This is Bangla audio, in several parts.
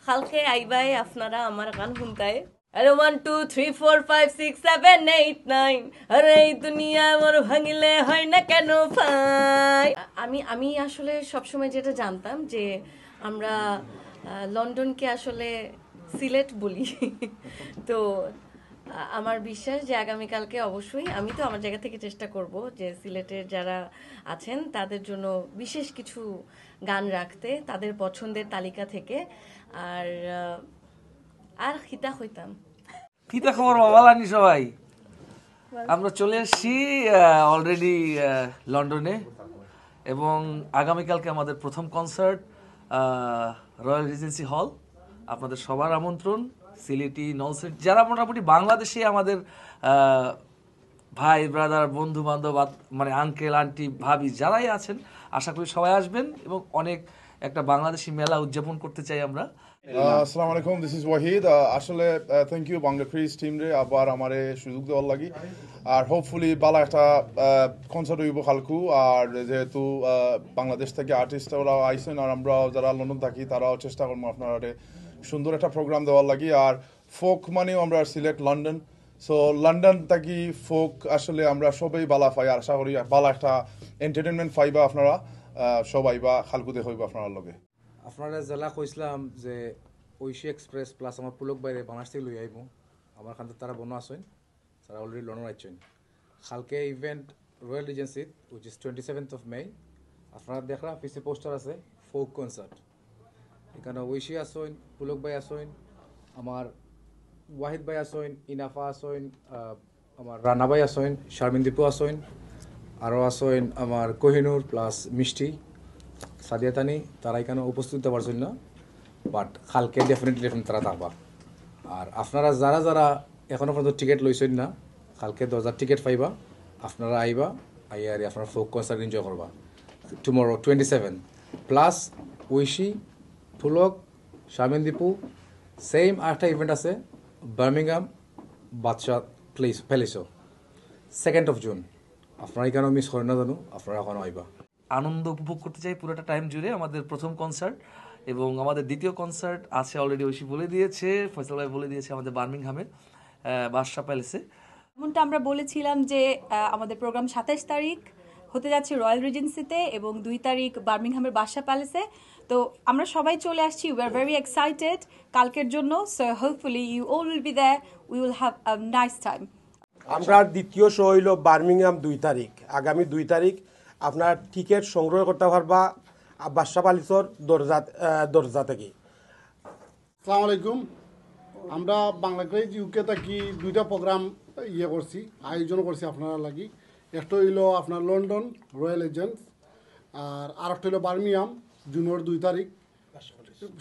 কালকে আইবাই আপনারা আমার গান শুনতাই। আরে 1 2 3 4 5 6 7 8 9 আরে এই দুনিয়া মোর ভাঙিলে হয় না কেন ভাই। আমি আসলে সবসময় যেটা জানতাম যে আমরা লন্ডনকে আসলে সিলেট বলি। তো আমার বিশ্বাস যে আগামীকালকে অবশ্যই আমি তো আমার জায়গা থেকে চেষ্টা করব যে সিলেটের যারা আছেন তাদের জন্য বিশেষ কিছু গান রাখতে তাদের পছন্দের তালিকা থেকে। আর আর খিতা হইতাম কিতা খবর বাবালানি সবাই, আমরা চলে আসছি অলরেডি লন্ডনে এবং আগামীকালকে আমাদের প্রথম কনসার্ট রয়্যাল রিজেন্সি হল। আপনাদের সবার আমন্ত্রণ, সিলেটি নলসেট যারা মোটামুটি বাংলাদেশে আমাদের ভাই ব্রাদার বন্ধু বান্ধব মানে আঙ্কেল আন্টি ভাবি যারাই আছেন আশা করি সবাই আসবেন এবং অনেক একটা বাংলাদেশি মেলা উদযাপন করতে চাই আমরা। আসসালামু আলাইকুম, দিস ইজ ওয়াহিদ। আসলে thank you Bangla craze team রে আবার আমারে সুযোগ দেওয়ার লাগি। আর হোপফুলি বালা একটা কনসার্ট হইব কালকু। আর যেহেতু বাংলাদেশ থেকে আর্টিস্ট ওরাও আইসেন আর আমরা যারা লন্ডন থাকি তারাও চেষ্টা করবো আপনারা সুন্দর একটা প্রোগ্রাম দেওয়ার লাগি। আর ফোক মানেও আমরা সিলেট লন্ডন, সো লন্ডন থাকি ফোক আসলে আমরা সবাই বালা পাই। আর আশা করি বালা একটা এন্টারটেনমেন্ট পাইবা আপনারা সবাই বা খালকুতে হইব আপনার লগে। আপনারা জেলা কইসলাম যে ঐশী এক্সপ্রেস প্লাস আমার পুলক বাইরে বাংলাদেশ থেকে লই আইব আমার খান তারা বনো আসেন, তারা অলরেডি লন্ডন আইছেন। কালকে ইভেন্ট রয়্যাল রিজেন্সিত which is 27th of May। আপনারা দেখরা পিসি পোস্টার আছে ফোক কনসার্ট, এখানে ঐশী আসেন, পুলক ভাই আসেন, আমার ওয়াহিদ ভাই আসেন, ইনাফা আসেন, আমার রানা ভাই আসেন, শারমিন দীপু আসেন, আরও আসেন আমার কোহিনুর প্লাস মিষ্টি সাদিয়া তানি। তারা এখানে উপস্থিত হতে পারছেন না, বাট কালকে ডেফিনেটলি তারা থাকবা। আর আপনারা যারা যারা এখনও পর্যন্ত টিকিট লইছেন না, কালকে 10,000 টিকিট পাইবা। আপনারা আইবা, আইয়া আর আপনারা ফোক কনসার্ট এনজয় করবা টুমরো 27 প্লাস ঐশী ফুলক শারমিন দীপু। সেম আরেকটা ইভেন্ট আছে বার্মিংহাম বাদশাহ প্যালেসও 2nd of June। আপনারা এখানেও মিস করেন না জানো, আপনারা এখনও আইবা। আনন্দ উপভোগ করতে চাই পুরোটা টাইম জুড়ে আমাদের প্রথম কনসার্ট এবং আমাদের দ্বিতীয় কনসার্ট আছে অলরেডি ঐশী বলে দিয়েছে, ফয়সাল ভাই বলে দিয়েছে আমাদের বার্মিংহামে বাদশাহ প্যালেসে। যেমনটা আমরা বলেছিলাম যে আমাদের প্রোগ্রাম 27 তারিখ হতে যাচ্ছে রয়্যাল রিজেন্সিতে এবং 2 তারিখ বার্মিংহামের বাদশাহ প্যালেসে। তো আমরা সবাই চলে আসছি, উই আর ভেরি এক্সাইটেড কালকের জন্য। So hopefully you all will be there, we will have a nice time. আমরা দ্বিতীয় শো হইল বার্মিংহাম 2 তারিখ, আগামী 2 তারিখ। আপনার টিকিট সংগ্রহ করতে পারবা বাদশাহ প্যালেসের দরজা থেকে। আসসালামু আলাইকুম, আমরা বাংলাদেশ ইউকে থাকি 2টা প্রোগ্রাম করছি, আয়োজন করছি আপনারা লাগি। একটা হইল আপনার লন্ডন রয়্যাল এজেন্টস, আর একটা হইল বার্মিংহাম জুনের 2 তারিখ।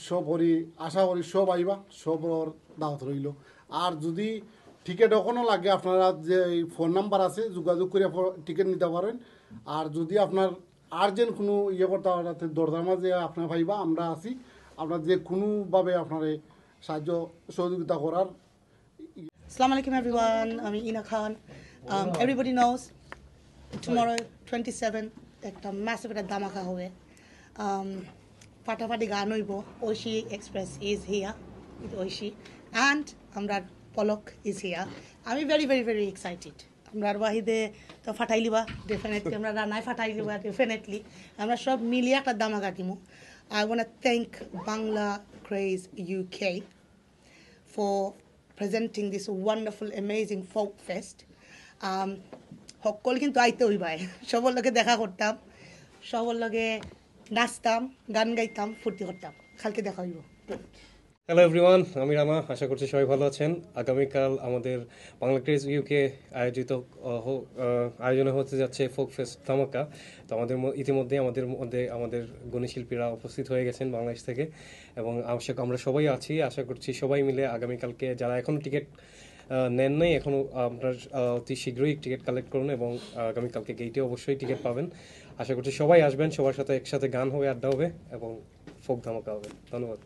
সব করি আশা করি সব আইবা, সবর দাওয়াত রইল। আর যদি টিকিট এখনও লাগে আপনারা যে ফোন নাম্বার আছে যোগাযোগ করে টিকিট নিতে পারেন। আর যদি আপনার আর্জেন্ট কোনো করতে পারেন দরজার মাঝে আপনার ভাইবা আমরা আছি, আপনার যে কোনোভাবে আপনার সাহায্য সহযোগিতা করার। Assalamu alaikum everyone, আমি ইনা খান। Everybody knows tomorrow 27 একটা massive একটা ধামাকা হবে, ফাটাফাটি গান হইব। Oishi express is here with Oishi and আমরা পলক is here. আমি very very very excited. আমরা ওয়াহিদে তো ফাটাই লিবা ডেফিনেটলি, আমরা রানায় ফাটাই লিবা ডেফিনেটলি, আমরা সব মিলিয়ে একটা ধামাকা দিমু। I want to thank Bangla Craze UK for presenting this wonderful amazing folk fest. সকল কিন্তু আইতে হইবাই, সবার লগে দেখা করতাম, সবার লগে নাচতাম, গান গাইতাম, ফুর্তি করতাম। কালকে দেখা হইব। হ্যালো এভরিওয়ান, আমি রানা, আশা করছি সবাই ভালো আছেন। আগামীকাল আমাদের বাংলা ক্রেজ ইউকে আয়োজনে হতে যাচ্ছে ফোক ফেস্ট ধামাকা। তো ইতিমধ্যে আমাদের গণী শিল্পীরা উপস্থিত হয়ে গেছেন বাংলাদেশ থেকে এবং আমরা সবাই আছি। আশা করছি সবাই মিলে আগামীকালকে যারা এখনও টিকিট নেন নাই এখনও আপনার অতি শীঘ্রই টিকিট কালেক্ট করুন এবং আগামীকালকে গেইটে অবশ্যই টিকিট পাবেন। আশা করছি সবাই আসবেন, সবার সাথে একসাথে গান হবে, আড্ডা হবে এবং ফোক ধামাকা হবে। ধন্যবাদ।